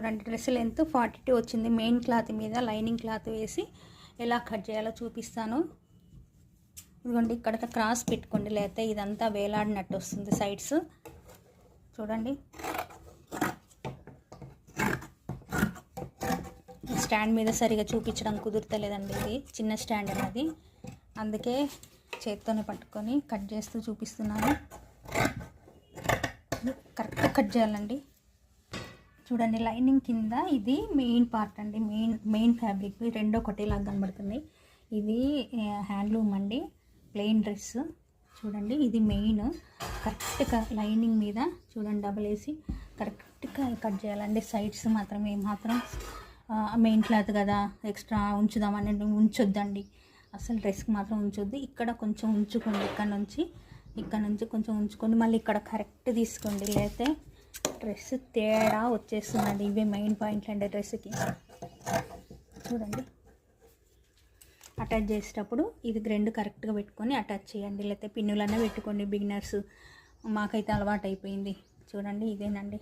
చూడండి dress length 42 వచ్చింది. Main cloth మీద లైనింగ్ క్లాత్ వేసి ఎలా కట్ చేయాలో చూపిస్తాను. ఇదిగోండి ఇక్కడ క్రాస్ పెట్టుకోండి, లేకపోతే ఇదంతా వేలాడినట్టు వస్తుంది సైడ్స్. చూడండి స్టాండ్ మీద సరిగా చూపించడం కుదురుతలేదండి, ఇది చిన్న స్టాండ్ అనేది, అందుకే చేత్తోనే పట్టుకొని కట్ చేస్తూ చూపిస్తున్నాను. కరెక్ట్గా కట్ చేయాలండి. చూడండి లైనింగ్ కింద ఇది మెయిన్ పార్ట్ అండి, మెయిన్ ఫ్యాబ్రిక్ రెండు ఒకటేలాగా కనబడుతుంది. ఇది హ్యాండ్లూమ్ అండి, ప్లెయిన్ డ్రెస్. చూడండి ఇది మెయిన్, కరెక్ట్గా లైనింగ్ మీద చూడండి డబల్ వేసి కరెక్ట్గా కట్ చేయాలండి. సైడ్స్ మాత్రం ఏమాత్రం మెయిన్ క్లాత్ కదా ఎక్స్ట్రా ఉంచుదామని ఉంచొద్దండి, అసలు డ్రెస్కి మాత్రం ఉంచొద్దు. ఇక్కడ కొంచెం ఉంచుకోండి, ఇక్కడ నుంచి కొంచెం ఉంచుకోండి, మళ్ళీ ఇక్కడ కరెక్ట్ తీసుకోండి, లేకపోతే డ్రెస్ తేడా వచ్చేస్తుందండి. ఇవే మెయిన్ పాయింట్లు అండి డ్రెస్కి. చూడండి అటాచ్ చేసేటప్పుడు ఇది రెండు కరెక్ట్గా పెట్టుకొని అటాచ్ చేయండి, లేకపోతే పిన్నులనే పెట్టుకోండి. బిగినర్స్ మాకైతే అలవాటు అయిపోయింది. చూడండి ఇదేనండి.